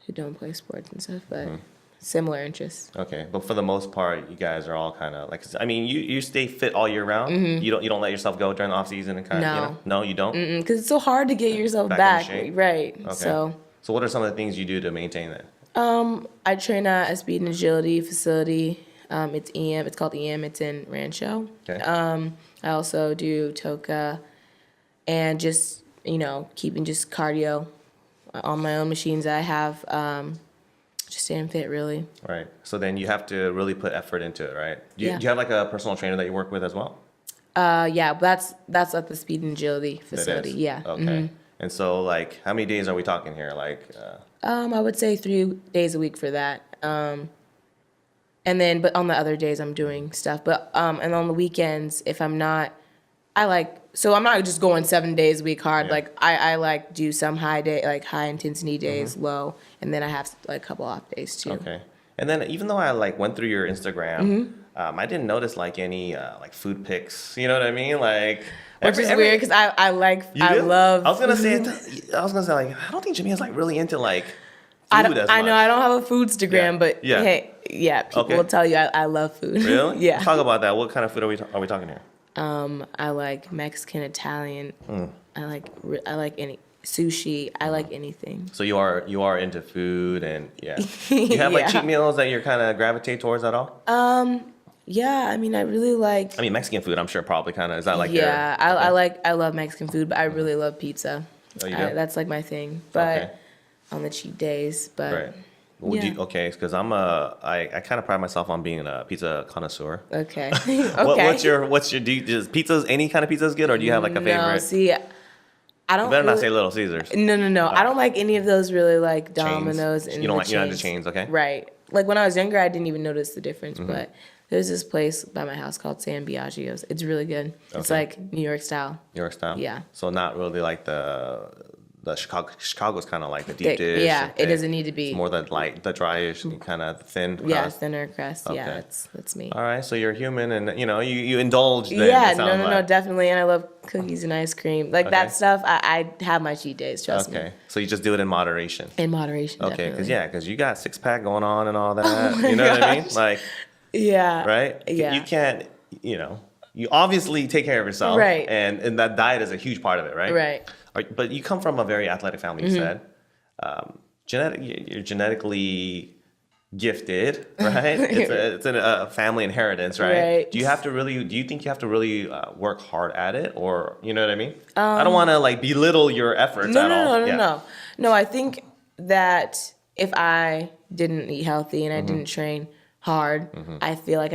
Speaker 2: who don't play sports and stuff, but similar interests.
Speaker 1: Okay, but for the most part, you guys are all kind of like. I mean, you stay fit all year round. You don't let yourself go during the off season and kind of. No, you don't.
Speaker 2: Because it's so hard to get yourself
Speaker 1: Back
Speaker 2: back.
Speaker 1: in shape?
Speaker 2: Right.
Speaker 1: Okay. So what are some of the things you do to maintain that?
Speaker 2: I train at a speed and agility facility. It's EM. It's called EM. It's in Rancho.
Speaker 1: Okay.
Speaker 2: I also do Toka, and just keeping just cardio on my own machines that I have. Just staying fit, really.
Speaker 1: Right. So then you have to really put effort into it, right? Do you have like a personal trainer that you work with as well?
Speaker 2: Yeah, but that's at the speed and agility facility.
Speaker 1: It is?
Speaker 2: Yeah.
Speaker 1: Okay. And so like, how many days are we talking here? Like.
Speaker 2: I would say 3 days a week for that. And then, but on the other days I'm doing stuff. But and on the weekends, if I'm not, so I'm not just going 7 days a week hard.
Speaker 1: Yeah.
Speaker 2: Like I do some high intensity days, low, and then I have like a couple off days too.
Speaker 1: Okay. And then even though I like went through your Instagram, I didn't notice like any like food pics. You know what I mean? Like.
Speaker 2: Which is weird because I love.
Speaker 1: I was gonna say like I don't think Jamia's like really into like.
Speaker 2: I
Speaker 1: Food as
Speaker 2: know
Speaker 1: much.
Speaker 2: I don't have a foodstagram, but hey, people will tell you I love food.
Speaker 1: Really?
Speaker 2: Yeah.
Speaker 1: Talk about that. What kind of food are we talking here?
Speaker 2: I like Mexican, Italian. I like any sushi. I like anything.
Speaker 1: So you are into food and you have like cheat meals that you're kind of gravitate towards at all?
Speaker 2: Yeah, I mean I really like.
Speaker 1: I mean Mexican food. I'm sure probably kind of is that like
Speaker 2: I love Mexican food, but I really love pizza.
Speaker 1: Oh, you do?
Speaker 2: That's like my thing. But on the cheat days, but.
Speaker 1: Right. Because I kind of pride myself on being a pizza connoisseur.
Speaker 2: Okay.
Speaker 1: What's your does pizzas, any kind of pizza is good, or do you have like a favorite?
Speaker 2: No, see, I don't.
Speaker 1: You better not say Little Caesars.
Speaker 2: No. I don't like any of those really like Domino's and
Speaker 1: you don't like
Speaker 2: chains.
Speaker 1: the chains, okay?
Speaker 2: Right. Like when I was younger, I didn't even notice the difference, but there's this place by my house called San Biagio's. It's really good. Okay. It's like New York style.
Speaker 1: New York style.
Speaker 2: Yeah.
Speaker 1: So not really like the Chicago's kind of like the deep dish.
Speaker 2: Yeah, it doesn't need to be.
Speaker 1: It's more the dryish, kind of thin crust.
Speaker 2: Yeah, thinner crust.
Speaker 1: Okay.
Speaker 2: Yeah, that's me.
Speaker 1: All right, so you're human, and you indulge. Then,
Speaker 2: yeah, no, definitely, and I love cookies and ice cream, like that stuff. I have my cheat days. Trust me.
Speaker 1: Okay, so you just do it in moderation.
Speaker 2: In moderation.
Speaker 1: Okay,
Speaker 2: definitely.
Speaker 1: because you got 6-pack going on and all that. You know what I mean? Like.
Speaker 2: Yeah.
Speaker 1: Right.
Speaker 2: Yeah.
Speaker 1: You can't. You obviously take care of yourself.
Speaker 2: Right.
Speaker 1: And that diet is a huge part of it. Right.
Speaker 2: Right.
Speaker 1: But you come from a very athletic family, you said. You're genetically gifted, right? It's a family inheritance, right?
Speaker 2: Right.
Speaker 1: Do you think you have to really work hard at it, or you know what I mean? I don't want to like belittle your efforts at all.
Speaker 2: No, I think that if I didn't eat healthy and I didn't train hard, I feel like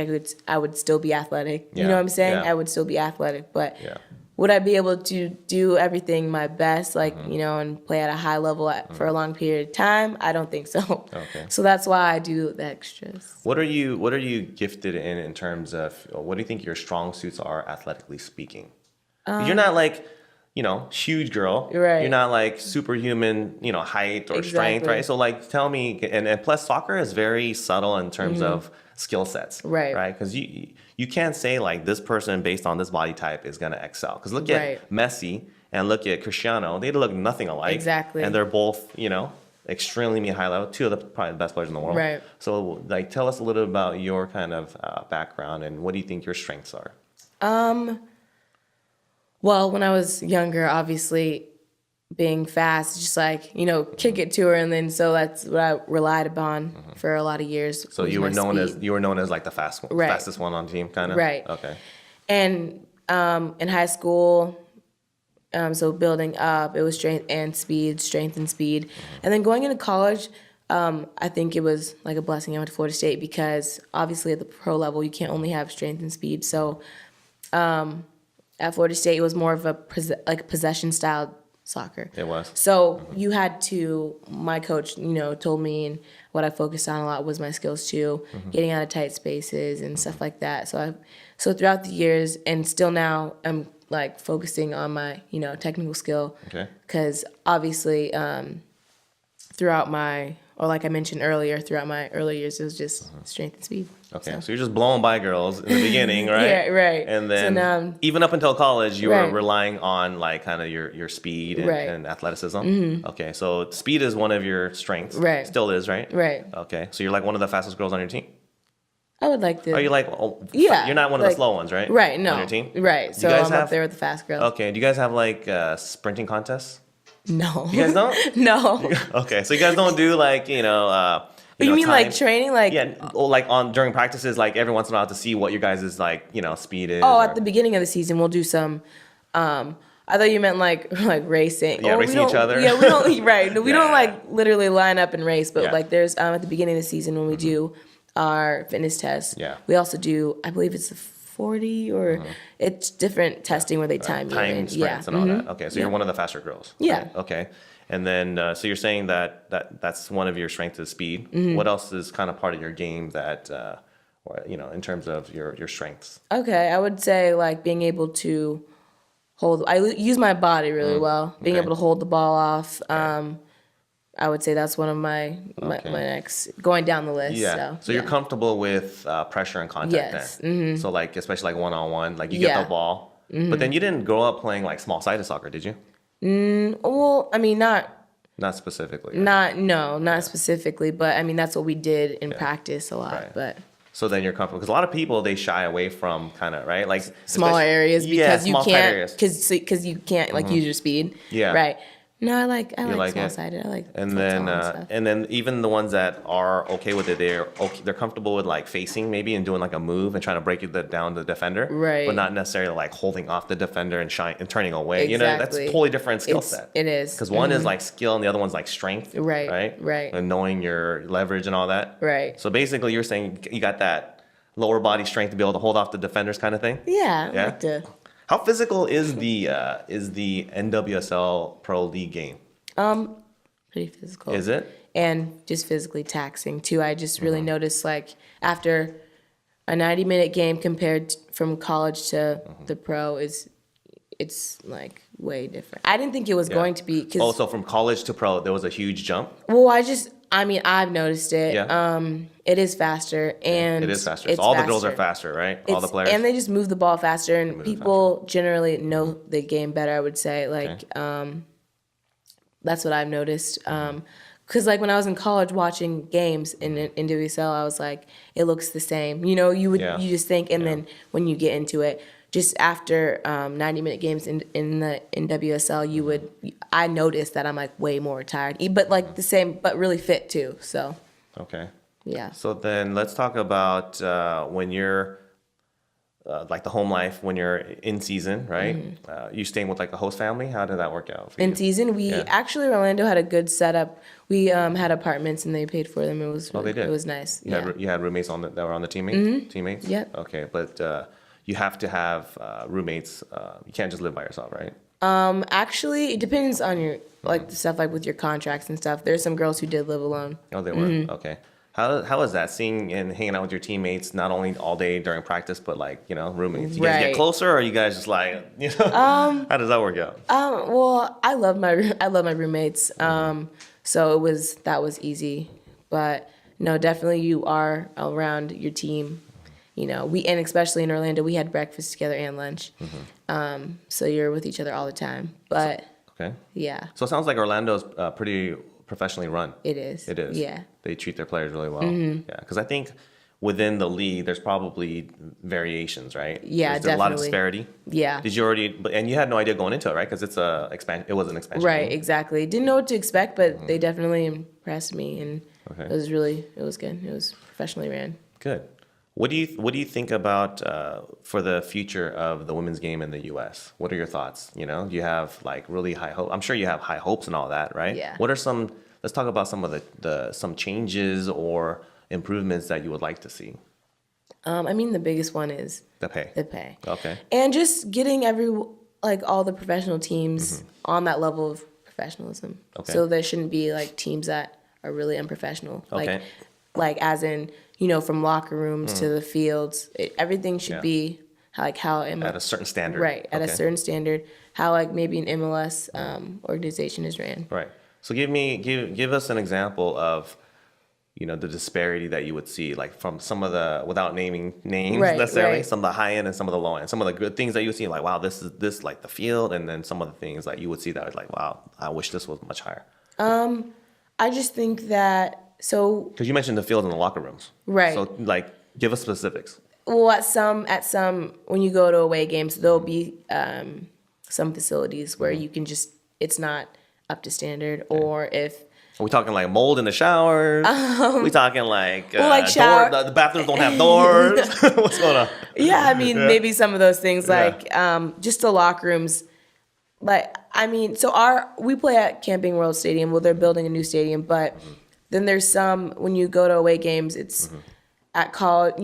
Speaker 2: I would still be athletic. You know what I'm saying? I would still be athletic, but would I be able to do everything my best, like, and play at a high level for a long period of time? I don't think so.
Speaker 1: Okay.
Speaker 2: So that's why I do the extras.
Speaker 1: What are you gifted in terms of, what do you think your strong suits are athletically speaking? You're not like, huge girl.
Speaker 2: Right.
Speaker 1: You're not like superhuman, height or strength, right? So like tell me, and plus soccer is very subtle in terms of skill sets.
Speaker 2: Right.
Speaker 1: Right? Because you can't say like this person based on this body type is going to excel. Because look at Messi and look at Cristiano. They look nothing alike.
Speaker 2: Exactly.
Speaker 1: And they're both, extremely high level. Two of the probably the best players in the world.
Speaker 2: Right.
Speaker 1: So like tell us a little bit about your kind of background and what do you think your strengths are?
Speaker 2: Well, when I was younger, obviously being fast, just like, kick it to her. And then so that's what I relied upon for a lot of years.
Speaker 1: So you were known as like the fastest one on the team, kind of?
Speaker 2: Right.
Speaker 1: Okay.
Speaker 2: And in high school, so building up, it was strength and speed. And then going into college, I think it was like a blessing I went to Florida State because obviously at the pro level, you can't only have strength and speed. So At Florida State, it was more of a possession style soccer.
Speaker 1: It was.
Speaker 2: So you had to. My coach, told me, and what I focused on a lot was my skills too, getting out of tight spaces and stuff like that. So throughout the years, and still now, I'm like focusing on my technical skill.
Speaker 1: Okay.
Speaker 2: Because obviously, throughout my, or like I mentioned earlier, throughout my early years, it was just strength and speed.
Speaker 1: Okay, so you're just blowing by girls in the beginning, right?
Speaker 2: Yeah, right.
Speaker 1: And then
Speaker 2: So now,
Speaker 1: even up until college, you were
Speaker 2: Right.
Speaker 1: relying on like kind of your speed and,
Speaker 2: Right.
Speaker 1: and athleticism. Okay, so speed is one of your strengths.
Speaker 2: Right.
Speaker 1: Still is, right?
Speaker 2: Right.
Speaker 1: Okay, so you're like one of the fastest girls on your team.
Speaker 2: I would like to.
Speaker 1: Are you like?
Speaker 2: Yeah,
Speaker 1: You're not one of the
Speaker 2: like-
Speaker 1: slow ones, right?
Speaker 2: Right, no.
Speaker 1: On your team.
Speaker 2: Right, so
Speaker 1: guys
Speaker 2: I'm
Speaker 1: have-
Speaker 2: up there with the fast girls.
Speaker 1: Okay. Do you guys have like sprinting contests?
Speaker 2: No.
Speaker 1: You guys don't?
Speaker 2: No.
Speaker 1: Okay, so you guys don't do like
Speaker 2: You mean like
Speaker 1: time-
Speaker 2: training? Like,
Speaker 1: Yeah, or like during practices, like every once in a while to see what your guys' like speed is.
Speaker 2: oh,
Speaker 1: or-
Speaker 2: at the beginning of the season, we'll do some. I thought you meant like racing.
Speaker 1: Yeah,
Speaker 2: Or we
Speaker 1: racing
Speaker 2: don't-
Speaker 1: each other.
Speaker 2: Yeah, we don't. Right. No, we
Speaker 1: Yeah,
Speaker 2: don't
Speaker 1: yeah.
Speaker 2: like literally line up and race, but
Speaker 1: Yeah.
Speaker 2: like there's at the beginning of the season when we do our fitness tests.
Speaker 1: Yeah.
Speaker 2: We also do. I believe it's the 40 or it's different testing where they time you.
Speaker 1: time
Speaker 2: in.
Speaker 1: sprints and all that. Okay, so you're one of the faster girls.
Speaker 2: Yeah.
Speaker 1: right? Okay, and then so you're saying that's one of your strengths is speed.
Speaker 2: Mm-hmm.
Speaker 1: What else is kind of part of your game that, or in terms of your strengths?
Speaker 2: Okay, I would say like being able to hold. I use my body really well. Being
Speaker 1: okay.
Speaker 2: able to hold the ball off. I would say that's one of my next going down the list.
Speaker 1: Yeah. So you're
Speaker 2: yeah.
Speaker 1: comfortable with pressure and contact.
Speaker 2: Yes.
Speaker 1: Then. So like especially like 1-on-1, like you
Speaker 2: Yeah.
Speaker 1: get the ball, but then you didn't grow up playing like small sided soccer, did you?
Speaker 2: Well, I mean,
Speaker 1: Not specifically. right?
Speaker 2: not specifically, but I mean that's what we did in practice a lot.
Speaker 1: Right.
Speaker 2: But
Speaker 1: So then you're comfortable because a lot of people they shy away from kind of right like
Speaker 2: smaller
Speaker 1: especially-
Speaker 2: areas
Speaker 1: Yeah,
Speaker 2: because you
Speaker 1: small tight
Speaker 2: can't
Speaker 1: areas.
Speaker 2: because you can't like use your speed.
Speaker 1: Yeah.
Speaker 2: Right. No, I like
Speaker 1: like
Speaker 2: small
Speaker 1: it?
Speaker 2: sided. I like
Speaker 1: And
Speaker 2: futsal
Speaker 1: then,
Speaker 2: stuff.
Speaker 1: and then even the ones that are okay with it, they're comfortable with like facing maybe and doing like a move and trying to break down the defender,
Speaker 2: Right.
Speaker 1: But not necessarily like holding off the defender and turning away. You know, that's a
Speaker 2: Exactly.
Speaker 1: totally different skill set.
Speaker 2: It is.
Speaker 1: Because one is like skill and the other one's like strength,
Speaker 2: Right, right.
Speaker 1: And knowing your leverage and all that,
Speaker 2: Right.
Speaker 1: So basically, you're saying you got that lower body strength to be able to hold off the defenders, kind of thing.
Speaker 2: Yeah, I
Speaker 1: Yeah?
Speaker 2: like to.
Speaker 1: How physical is the NWSL Pro League game?
Speaker 2: Pretty physical.
Speaker 1: Is it?
Speaker 2: And just physically taxing too. I just
Speaker 1: Mm-hmm.
Speaker 2: really noticed like after a 90-minute game compared from college to
Speaker 1: Mm-hmm.
Speaker 2: the pro it's like way different. I didn't think it was going to be because
Speaker 1: Also, from college to pro, there was a huge jump.
Speaker 2: I've noticed it.
Speaker 1: Yeah.
Speaker 2: It is faster and
Speaker 1: It is faster. So all the girls are faster, right? All the players.
Speaker 2: And they just move the ball faster and
Speaker 1: move it
Speaker 2: people generally know the game better, I would say. Like that's what I've noticed. Because like when I was in college watching games in NWSL, I was like, it looks the same. You just think, and then when you get into it, just after 90-minute games in the NWSL, I noticed that I'm like way more tired, but like the same, but really fit too. So
Speaker 1: Okay.
Speaker 2: yeah.
Speaker 1: So then let's talk about when you're like the home life when you're in season, right? You staying with like a host family? How did that work out for you?
Speaker 2: In season, we actually Orlando had a good setup. We had apartments and they paid for them. It was
Speaker 1: they did?
Speaker 2: It was nice.
Speaker 1: You
Speaker 2: Yeah.
Speaker 1: had roommates that were on the teammates?
Speaker 2: Yep.
Speaker 1: Okay, but you have to have roommates. You can't just live by yourself, right?
Speaker 2: Actually, it depends on your like the stuff like with your contracts and stuff. There's some girls who did live alone.
Speaker 1: Oh, they were? Okay. How is that, seeing and hanging out with your teammates, not only all day during practice, but like, roommates? You guys get
Speaker 2: Right.
Speaker 1: closer, or are you guys just like, how does that work out?
Speaker 2: Well, I love my roommates. So that was easy. But no, definitely you are around your team. And especially in Orlando, we had breakfast together and lunch. So you're with each other all the time. But
Speaker 1: Okay.
Speaker 2: yeah,
Speaker 1: So it sounds like Orlando's pretty professionally run.
Speaker 2: it is.
Speaker 1: It is.
Speaker 2: Yeah.
Speaker 1: They treat their players really well. Yeah, because I think within the league, there's probably variations, right?
Speaker 2: Yeah,
Speaker 1: There's a lot of
Speaker 2: definitely.
Speaker 1: disparity.
Speaker 2: Yeah.
Speaker 1: Did you and you had no idea going into it, right? Because it was an expansion.
Speaker 2: Right,
Speaker 1: game.
Speaker 2: exactly. Didn't know what to expect, but they definitely impressed me, and
Speaker 1: Okay.
Speaker 2: it was good. It was professionally ran.
Speaker 1: Good. What do you think about for the future of the women's game in the U.S.? What are your thoughts? Do you have like really high hope? I'm sure you have high hopes and all that, right?
Speaker 2: Yeah.
Speaker 1: What are some? Let's talk about some of some changes or improvements that you would like to see.
Speaker 2: I mean, the biggest one is
Speaker 1: The pay.
Speaker 2: the pay.
Speaker 1: Okay.
Speaker 2: And just getting all the professional teams on that level of professionalism.
Speaker 1: Okay.
Speaker 2: So there shouldn't be like teams that are really unprofessional.
Speaker 1: Okay.
Speaker 2: Like as in, from locker rooms to the fields, everything should be how
Speaker 1: At a certain standard.
Speaker 2: right, at a
Speaker 1: Okay.
Speaker 2: certain standard, how like maybe an MLS organization is ran.
Speaker 1: Right. So give us an example of, the disparity that you would see, like from some of the, without naming names
Speaker 2: Right,
Speaker 1: necessarily,
Speaker 2: right.
Speaker 1: some of the high end and some of the low end, some of the good things that you would see, like, wow, this like the field, and then some of the things that you would see that was like, wow, I wish this was much higher.
Speaker 2: I just think that
Speaker 1: Because you mentioned the field and the locker rooms.
Speaker 2: Right.
Speaker 1: So like, give us specifics.
Speaker 2: well at some when you go to away games, there'll be some facilities where you can just it's not up to standard, or if
Speaker 1: Are we talking like mold in the showers? We talking like,
Speaker 2: like shower-
Speaker 1: the bathrooms don't have doors? What's going on?
Speaker 2: yeah, I mean maybe some of those things
Speaker 1: Yeah.
Speaker 2: like just the locker rooms. Like I mean, so we play at Camping World Stadium. Well, they're building a new stadium, but then there's some when you go to away games, it's at college,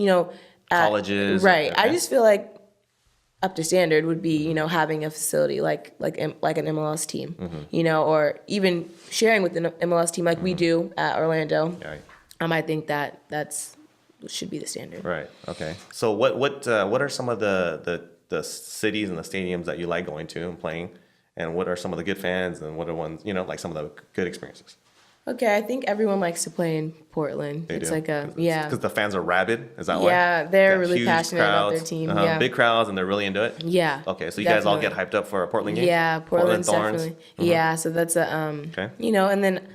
Speaker 1: Colleges.
Speaker 2: right. I
Speaker 1: Okay.
Speaker 2: just feel like up to standard would be having a facility like an MLS team, or even sharing with an MLS team like we do at Orlando.
Speaker 1: Right.
Speaker 2: I think that's should be the standard.
Speaker 1: Right. Okay. So what are some of the cities and the stadiums that you like going to and playing, and what are some of the good fans, and what are ones like some of the good experiences?
Speaker 2: Okay, I think everyone likes to play in Portland.
Speaker 1: They
Speaker 2: It's
Speaker 1: do.
Speaker 2: like
Speaker 1: Because the fans are rabid. Is that why?
Speaker 2: Yeah, they're
Speaker 1: Got
Speaker 2: really
Speaker 1: huge
Speaker 2: passionate about their
Speaker 1: crowds,
Speaker 2: team. Yeah.
Speaker 1: big crowds, and they're really into it.
Speaker 2: Yeah.
Speaker 1: Okay, so you guys all get
Speaker 2: definitely.
Speaker 1: hyped up for a Portland game.
Speaker 2: Yeah, Portland's
Speaker 1: Thorns?
Speaker 2: definitely. Yeah, so that's a
Speaker 1: Okay.
Speaker 2: and then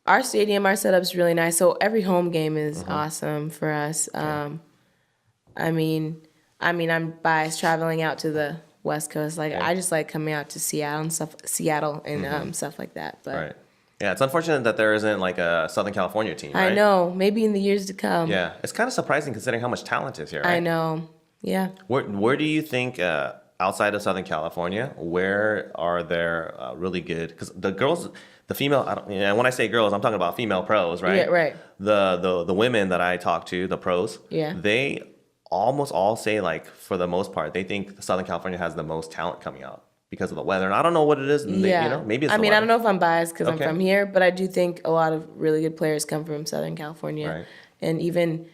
Speaker 2: our setup's really nice. So every home game is awesome for us. I mean, I'm biased traveling out to the West Coast. Like I just like coming out to Seattle and stuff like that. But
Speaker 1: Right. Yeah, it's unfortunate that there isn't like a Southern California team. Right?
Speaker 2: I know, maybe in the years to come.
Speaker 1: Yeah, it's kind of surprising considering how much talent is here. Right?
Speaker 2: I know. Yeah.
Speaker 1: Where do you think outside of Southern California, where are there really good? Because the girls, the female, and when I say girls, I'm talking about female pros, right?
Speaker 2: Yeah, right.
Speaker 1: The women that I talk to, the pros,
Speaker 2: Yeah.
Speaker 1: they almost all say like for the most part they think Southern California has the most talent coming out because of the weather, and I don't know what it is.
Speaker 2: Yeah.
Speaker 1: Maybe it's.
Speaker 2: I
Speaker 1: the
Speaker 2: mean, I
Speaker 1: weather.
Speaker 2: don't know if I'm biased because
Speaker 1: Okay.
Speaker 2: I'm from here, but I do think a lot of really good players come from Southern California,
Speaker 1: Right.
Speaker 2: and even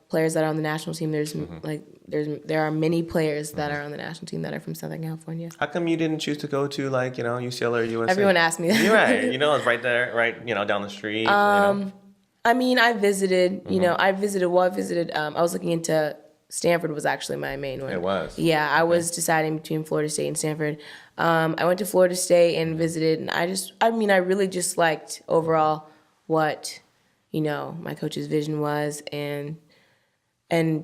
Speaker 2: players that are on the national team. There's there are many players that are on the national team that are from Southern California.
Speaker 1: How come you didn't choose to go to like UCLA or USC?
Speaker 2: Everyone asks me that.
Speaker 1: You're right. It's right there, right? Down the street.
Speaker 2: I mean, I visited. I visited. I was looking into Stanford. Was actually my main one.
Speaker 1: It was.
Speaker 2: Yeah, I was deciding between Florida State and Stanford. I went to Florida State and visited, and I really just liked overall what my coach's vision was, and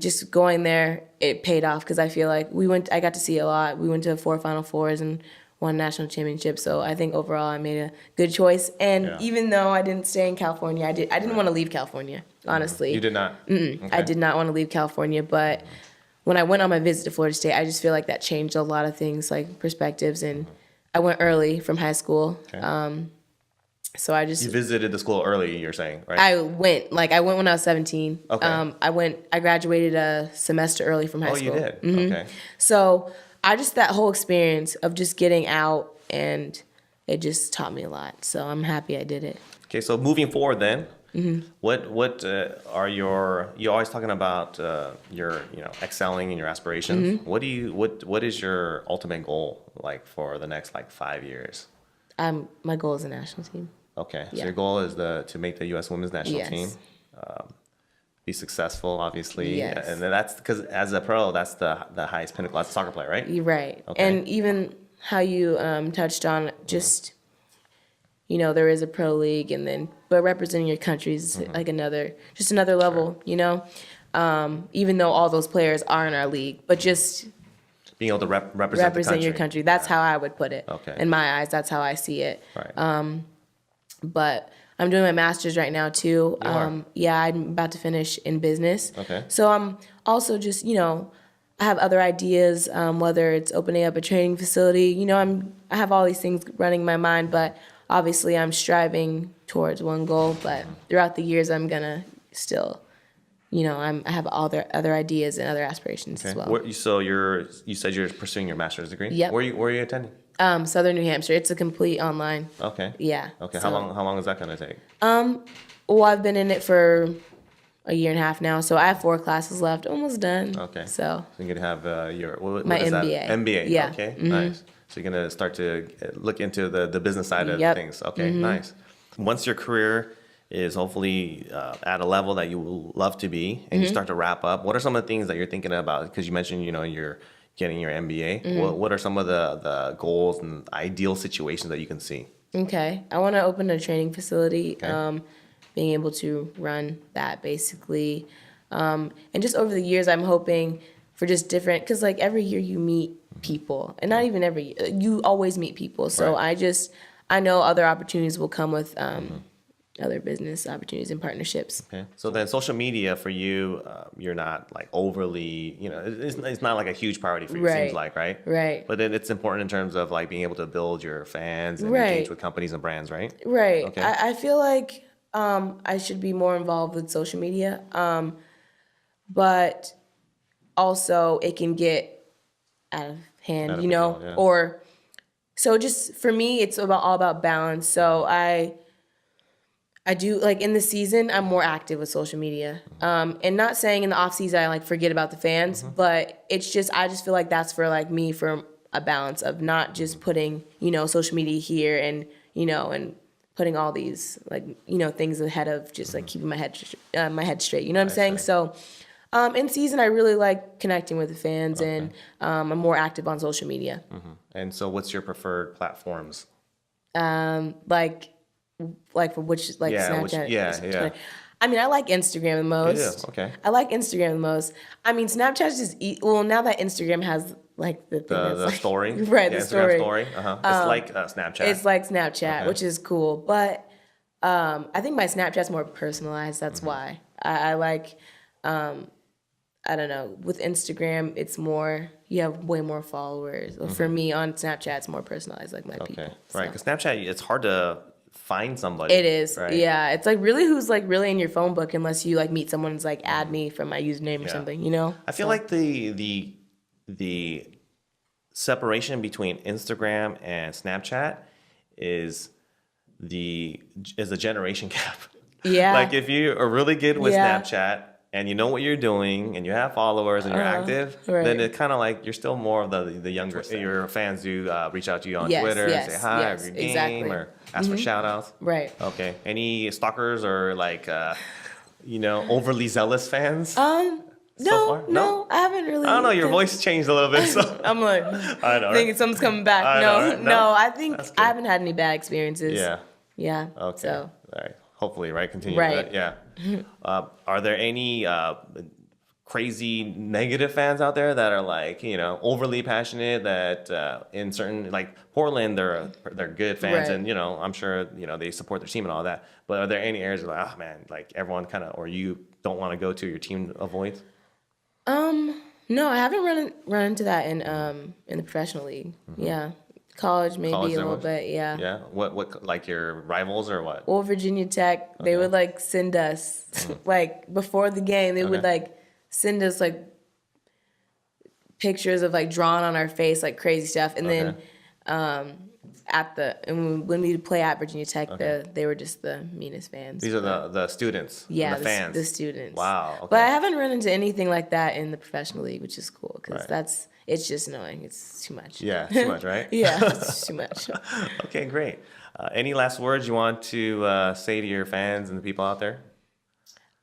Speaker 2: just going there, it paid off because I feel like I got to see a lot. We went to 4 Final Fours and won national championship. So I think overall I made a good choice. And
Speaker 1: Yeah.
Speaker 2: even though I didn't stay in California, I didn't want to leave California, honestly.
Speaker 1: You did not.
Speaker 2: I did not want to leave California, but when I went on my visit to Florida State, I just feel like that changed a lot of things, like perspectives. And I went early from high school.
Speaker 1: Okay.
Speaker 2: So I just
Speaker 1: You visited the school early, you're saying, right?
Speaker 2: I went when I was 17.
Speaker 1: Okay.
Speaker 2: I graduated a semester early from high
Speaker 1: Oh,
Speaker 2: school.
Speaker 1: you did? Okay.
Speaker 2: So that whole experience of just getting out, and it just taught me a lot. So I'm happy I did it.
Speaker 1: Okay, so moving forward then,
Speaker 2: Mm-hmm.
Speaker 1: what are you're always talking about your excelling in your aspirations.
Speaker 2: Mm-hmm.
Speaker 1: What is your ultimate goal like for the next 5 years?
Speaker 2: My goal is a national team.
Speaker 1: Okay, so
Speaker 2: Yeah.
Speaker 1: your goal is to make the U.S. Women's National
Speaker 2: Yes.
Speaker 1: Team, be successful, obviously,
Speaker 2: Yes.
Speaker 1: and then that's because as a pro, that's the highest pinnacle as a soccer player, right?
Speaker 2: You're right.
Speaker 1: Okay.
Speaker 2: And even how you touched on just, there is a pro league, but representing your country is like another level, even though all those players are in our league, but just
Speaker 1: Being able to represent
Speaker 2: your country. That's how I would put it.
Speaker 1: Okay.
Speaker 2: In my eyes, that's how I see it.
Speaker 1: Right.
Speaker 2: But I'm doing my master's right now too.
Speaker 1: You are?
Speaker 2: Yeah, I'm about to finish in business.
Speaker 1: Okay.
Speaker 2: So I'm also just, I have other ideas, whether it's opening up a training facility. I have all these things running in my mind, but obviously I'm striving towards one goal. But throughout the years, I'm gonna still I have all their other ideas and other aspirations as well.
Speaker 1: So you said you're pursuing your master's degree?
Speaker 2: Yep.
Speaker 1: Where are you attending?
Speaker 2: Southern New Hampshire. It's a complete online.
Speaker 1: Okay.
Speaker 2: Yeah.
Speaker 1: Okay.
Speaker 2: So,
Speaker 1: How long is that going to take?
Speaker 2: well, I've been in it for a year and a half now, so I have 4 classes left, almost done.
Speaker 1: Okay.
Speaker 2: So
Speaker 1: you're going to have
Speaker 2: my MBA.
Speaker 1: MBA.
Speaker 2: Yeah.
Speaker 1: Okay. Nice. So you're going to start to look into the business side of things. Okay. Nice. Once your career is hopefully at a level that you will love to be, and you start to wrap up, what are some of the things that you're thinking about? Because you mentioned, you're getting your MBA. What are some of the goals and ideal situations that you can see?
Speaker 2: Okay. I want to open a training facility, being able to run that basically. And just over the years, I'm hoping for just different, because like every year you meet people, and not even every year, you always meet people. So I know other opportunities will come with other business opportunities and partnerships.
Speaker 1: Okay. So then social media for you, you're not like overly, it's not like a huge priority for you, it seems like, right?
Speaker 2: Right.
Speaker 1: But then it's important in terms of like being able to build your fans and engage with companies and brands, right?
Speaker 2: Right.
Speaker 1: Okay.
Speaker 2: I feel like I should be more involved with social media, but also it can get out of hand, or so just for me, it's all about balance. So I do, like in the season, I'm more active with social media. And not saying in the off season I like forget about the fans, but I just feel like that's for like me, for a balance of not just putting, social media here and, and putting all these like, things ahead of just like keeping my head straight. You know what I'm saying? So in season, I really like connecting with the fans, and I'm more active on social media.
Speaker 1: And so what's your preferred platforms?
Speaker 2: Like for which, like Snapchat? I mean, I like Instagram the most.
Speaker 1: Yeah, okay.
Speaker 2: I like Instagram the most. I mean, Snapchat's just now that Instagram has like the thing
Speaker 1: the
Speaker 2: like,
Speaker 1: story,
Speaker 2: right?
Speaker 1: Yeah,
Speaker 2: the
Speaker 1: Instagram
Speaker 2: story.
Speaker 1: It's like Snapchat.
Speaker 2: It's like Snapchat, which is cool. But I think my Snapchat's more personalized. That's why I like. I don't know. With Instagram, it's more, you have way more followers. For me, on Snapchat, it's more personalized, like my people. So.
Speaker 1: Right. Because Snapchat, it's hard to find somebody.
Speaker 2: It is.
Speaker 1: Right?
Speaker 2: Yeah. It's like really who's like really in your phone book, unless you like meet someone who's like, add me from my username or something,
Speaker 1: I feel like the separation between Instagram and Snapchat is a generation gap.
Speaker 2: Yeah.
Speaker 1: Like if you are really good with Snapchat, and you know what you're doing, and you have followers, and you're active, then it kind of like you're still more of the younger. Your fans do reach out to you on Twitter and say hi, or your game, or ask for shout outs.
Speaker 2: Right.
Speaker 1: Okay. Any stalkers or like, overly zealous fans?
Speaker 2: No, I haven't really.
Speaker 1: I don't know. Your voice changed a little bit, so
Speaker 2: I'm like,
Speaker 1: I know,
Speaker 2: thinking something's coming back. No, I think I haven't had any bad experiences. Yeah. Okay. So.
Speaker 1: All right. Hopefully, right? Continue.
Speaker 2: Right.
Speaker 1: Yeah. Are there any crazy negative fans out there that are like, overly passionate, that in certain, like Portland, they're good fans, and I'm sure they support their team and all that. But are there any areas where like, oh man, like everyone kind of, or you don't want to go to, your team avoids?
Speaker 2: No, I haven't run into that in the professional league. Yeah. College maybe a little bit, yeah.
Speaker 1: Yeah. What like your rivals or what?
Speaker 2: Well, Virginia Tech, they would like send us like before the game, they would like send us like pictures of like drawn on our face, like crazy stuff. And then when we would play at Virginia Tech, they were just the meanest fans.
Speaker 1: These are the students.
Speaker 2: Yeah,
Speaker 1: the fans.
Speaker 2: The students.
Speaker 1: Wow. Okay.
Speaker 2: But I haven't run into anything like that in the professional league, which is cool because it's just annoying. It's too much.
Speaker 1: Yeah, too much, right?
Speaker 2: Yeah, it's too much.
Speaker 1: Okay, great. Any last words you want to say to your fans and the people out there?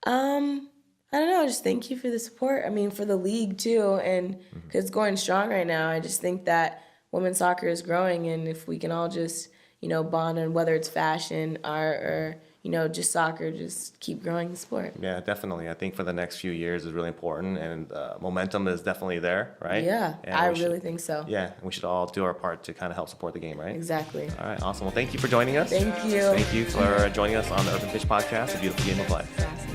Speaker 2: I don't know. Just thank you for the support. I mean, for the league too, and because it's going strong right now. I just think that women's soccer is growing, and if we can all just bond, and whether it's fashion, art, or just soccer, just keep growing the sport.
Speaker 1: Yeah, definitely. I think for the next few years is really important, and momentum is definitely there, right?
Speaker 2: Yeah, I really think so.
Speaker 1: Yeah, and we should all do our part to kind of help support the game, right?
Speaker 2: Exactly.
Speaker 1: All right, awesome. Well, thank you for joining us.
Speaker 2: Thank you.
Speaker 1: Thank you for joining us on the Urban Pitch Podcast, A Beautiful Game of Life.